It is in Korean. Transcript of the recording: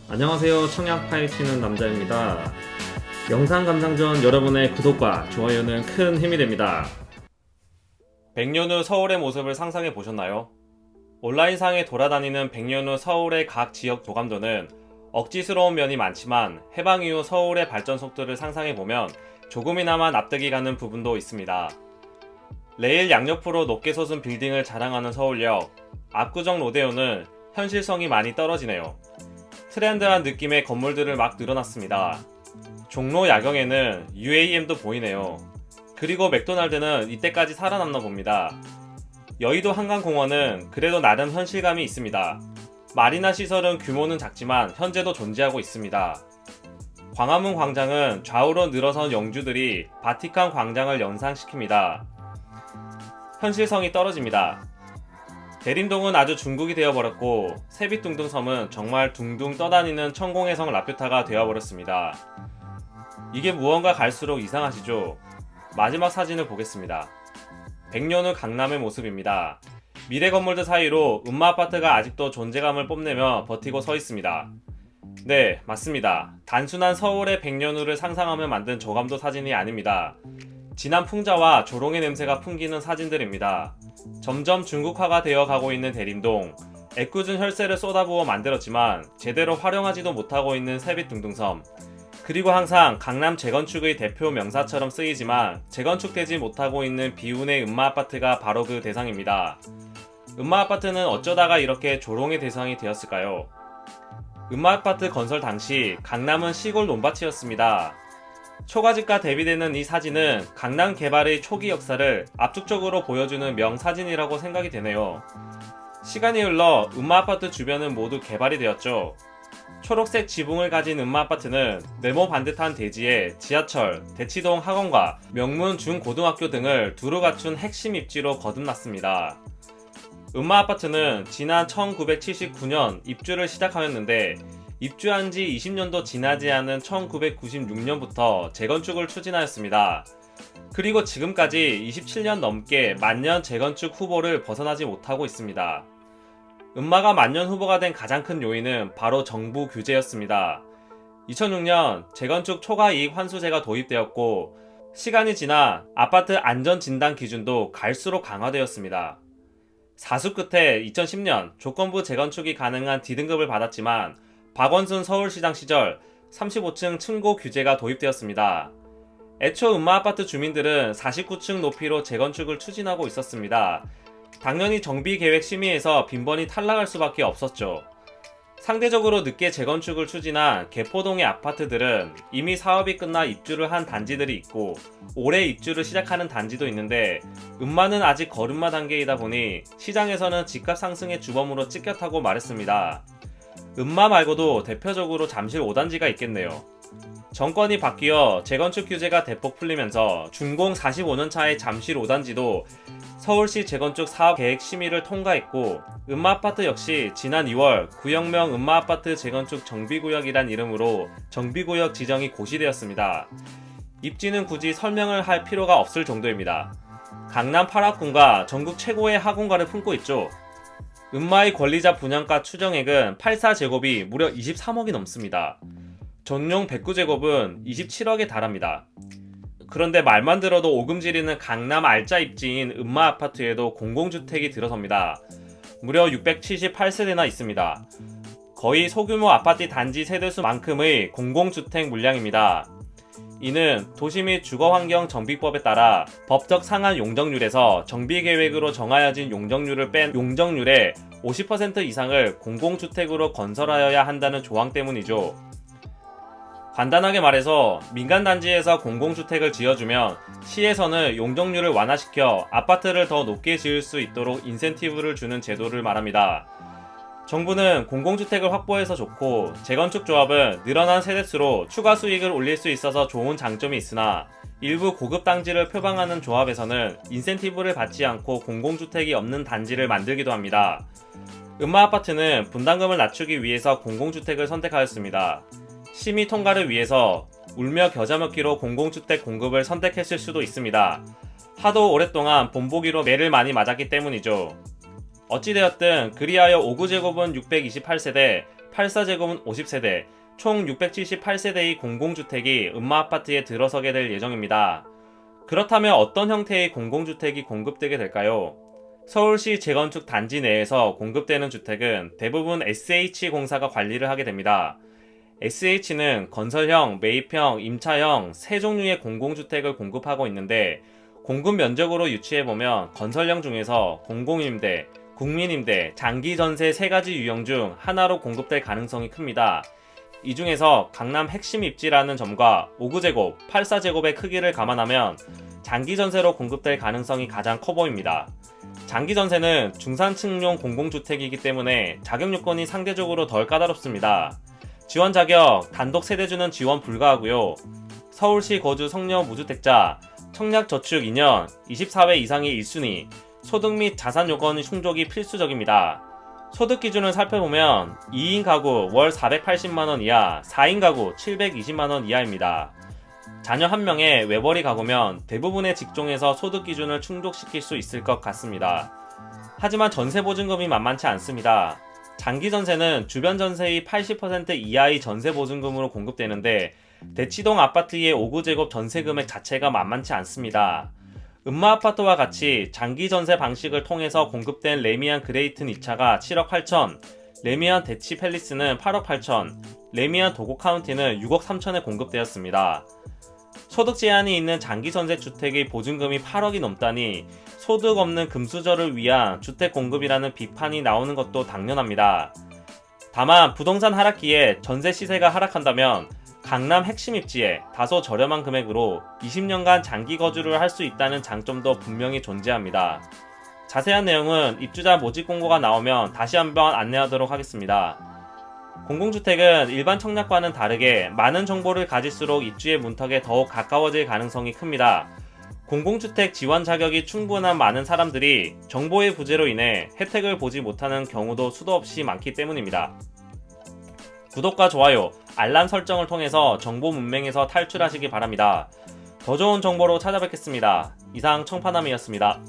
안녕하세요. 청약 파헤치는 남자입니다. 영상 감상 전 여러분의 구독과 좋아요는 큰 힘이 됩니다. 100년 후 서울의 모습을 상상해 보셨나요? 온라인상에 돌아다니는 100년 후 서울의 각 지역 도감도는 억지스러운 면이 많지만 해방 이후 서울의 발전 속도를 상상해 보면 조금이나마 납득이 가는 부분도 있습니다. 레일 양옆으로 높게 솟은 빌딩을 자랑하는 서울역, 압구정 로데오는 현실성이 많이 떨어지네요. 트렌드한 느낌의 건물들을 막 늘어났습니다. 종로 야경에는 UAM도 보이네요. 그리고 맥도날드는 이때까지 살아남나 봅니다. 여의도 한강공원은 그래도 나름 현실감이 있습니다. 마리나 시설은 규모는 작지만 현재도 존재하고 있습니다. 광화문 광장은 좌우로 늘어선 영주들이 바티칸 광장을 연상시킵니다. 현실성이 떨어집니다. 대림동은 아주 중국이 되어버렸고 세빛둥둥섬은 정말 둥둥 떠다니는 천공해성 라퓨타가 되어버렸습니다. 이게 무언가 갈수록 이상하시죠? 마지막 사진을 보겠습니다. 100년 후 강남의 모습입니다. 미래 건물들 사이로 음마아파트가 아직도 존재감을 뽐내며 버티고 서 있습니다. 네, 맞습니다. 단순한 서울의 100년 후를 상상하며 만든 저감도 사진이 아닙니다. 진한 풍자와 조롱의 냄새가 풍기는 사진들입니다. 점점 중국화가 되어가고 있는 대림동, 애꿎은 혈세를 쏟아부어 만들었지만 제대로 활용하지도 못하고 있는 세빛둥둥섬, 그리고 항상 강남 재건축의 대표 명사처럼 쓰이지만 재건축되지 못하고 있는 비운의 음마아파트가 바로 그 대상입니다. 음마아파트는 어쩌다가 이렇게 조롱의 대상이 되었을까요? 음마아파트 건설 당시 강남은 시골 논밭이었습니다. 초가집과 대비되는 이 사진은 강남 개발의 초기 역사를 압축적으로 보여주는 명사진이라고 생각이 되네요. 시간이 흘러 음마아파트 주변은 모두 개발이 되었죠. 초록색 지붕을 가진 음마아파트는 네모 반듯한 대지에 지하철, 대치동 학원과 명문 중고등학교 등을 두루 갖춘 핵심 입지로 거듭났습니다. 음마아파트는 지난 1979년 입주를 시작하였는데 입주한 지 20년도 지나지 않은 1996년부터 재건축을 추진하였습니다. 그리고 지금까지 27년 넘게 만년 재건축 후보를 벗어나지 못하고 있습니다. 음마가 만년 후보가 된 가장 큰 요인은 바로 정부 규제였습니다. 2006년 재건축 초과이익 환수제가 도입되었고 시간이 지나 아파트 안전진단 기준도 갈수록 강화되었습니다. 사수 끝에 2010년 조건부 재건축이 가능한 D등급을 받았지만 박원순 서울시장 시절 35층 층고 규제가 도입되었습니다. 애초 음마아파트 주민들은 49층 높이로 재건축을 추진하고 있었습니다. 당연히 정비계획심의에서 빈번히 탈락할 수밖에 없었죠. 상대적으로 늦게 재건축을 추진한 개포동의 아파트들은 이미 사업이 끝나 입주를 한 단지들이 있고 올해 입주를 시작하는 단지도 있는데 음마는 아직 걸음마 단계이다 보니 시장에서는 집값 상승의 주범으로 찍혔다고 말했습니다. 음마 말고도 대표적으로 잠실 5단지가 있겠네요. 정권이 바뀌어 재건축 규제가 대폭 풀리면서 준공 45년차의 잠실 5단지도 서울시 재건축 사업 계획 심의를 통과했고 음마아파트 역시 지난 2월 구역명 음마아파트 재건축 정비구역이란 이름으로 정비구역 지정이 고시되었습니다. 입지는 굳이 설명을 할 필요가 없을 정도입니다. 강남 8학군과 전국 최고의 학원가를 품고 있죠. 음마의 권리자 분양가 추정액은 84제곱이 무려 23억이 넘습니다. 전용 109제곱은 27억에 달합니다. 그런데 말만 들어도 오금지리는 강남 알짜 입지인 음마아파트에도 공공주택이 들어섭니다. 무려 678세대나 있습니다. 거의 소규모 아파트 단지 세대수만큼의 공공주택 물량입니다. 이는 도시 및 주거환경정비법에 따라 법적 상한 용적률에서 정비계획으로 정하여진 용적률을 뺀 용적률의 50% 이상을 공공주택으로 건설하여야 한다는 조항 때문이죠. 간단하게 말해서 민간단지에서 공공주택을 지어주면 시에서는 용적률을 완화시켜 아파트를 더 높게 지을 수 있도록 인센티브를 주는 제도를 말합니다. 정부는 공공주택을 확보해서 좋고 재건축 조합은 늘어난 세대수로 추가 수익을 올릴 수 있어서 좋은 장점이 있으나 일부 고급 단지를 표방하는 조합에서는 인센티브를 받지 않고 공공주택이 없는 단지를 만들기도 합니다. 음마아파트는 분담금을 낮추기 위해서 공공주택을 선택하였습니다. 심의 통과를 위해서 울며 겨자 먹기로 공공주택 공급을 선택했을 수도 있습니다. 하도 오랫동안 본보기로 매를 많이 맞았기 때문이죠. 어찌되었든 그리하여 5구제곱은 628세대, 8사제곱은 50세대, 총 678세대의 공공주택이 음마아파트에 들어서게 될 예정입니다. 그렇다면 어떤 형태의 공공주택이 공급되게 될까요? 서울시 재건축 단지 내에서 공급되는 주택은 대부분 SH공사가 관리를 하게 됩니다. SH는 건설형, 매입형, 임차형 세 종류의 공공주택을 공급하고 있는데 공급 면적으로 유추해보면 건설형 중에서 공공임대, 국민임대, 장기전세 세 가지 유형 중 하나로 공급될 가능성이 큽니다. 이 중에서 강남 핵심 입지라는 점과 5구제곱, 8사제곱의 크기를 감안하면 장기전세로 공급될 가능성이 가장 커 보입니다. 장기전세는 중산층용 공공주택이기 때문에 자격 요건이 상대적으로 덜 까다롭습니다. 지원 자격, 단독 세대주는 지원 불가하고요. 서울시 거주 성녀 무주택자, 청약저축 2년, 24회 이상이 1순위, 소득 및 자산 요건의 충족이 필수적입니다. 소득 기준을 살펴보면 2인 가구 월 480만원 이하, 4인 가구 720만원 이하입니다. 자녀 1명의 외벌이 가구면 대부분의 직종에서 소득 기준을 충족시킬 수 있을 것 같습니다. 하지만 전세보증금이 만만치 않습니다. 장기전세는 주변 전세의 80% 이하의 전세보증금으로 공급되는데 대치동 아파트의 5구제곱 전세금액 자체가 만만치 않습니다. 음마아파트와 같이 장기전세 방식을 통해서 공급된 레미안 그레이튼 2차가 7억 8천, 레미안 대치 팰리스는 8억 8천, 레미안 도고 카운티는 6억 3천에 공급되었습니다. 소득 제한이 있는 장기전세 주택의 보증금이 8억이 넘다니 소득 없는 금수저를 위한 주택 공급이라는 비판이 나오는 것도 당연합니다. 다만 부동산 하락기에 전세 시세가 하락한다면 강남 핵심 입지에 다소 저렴한 금액으로 20년간 장기 거주를 할 수 있다는 장점도 분명히 존재합니다. 자세한 내용은 입주자 모집 공고가 나오면 다시 한번 안내하도록 하겠습니다. 공공주택은 일반 청약과는 다르게 많은 정보를 가질수록 입주의 문턱에 더욱 가까워질 가능성이 큽니다. 공공주택 지원 자격이 충분한 많은 사람들이 정보의 부재로 인해 혜택을 보지 못하는 경우도 수도 없이 많기 때문입니다. 구독과 좋아요, 알람 설정을 통해서 정보 문맹에서 탈출하시기 바랍니다. 더 좋은 정보로 찾아뵙겠습니다. 이상 청파남이었습니다.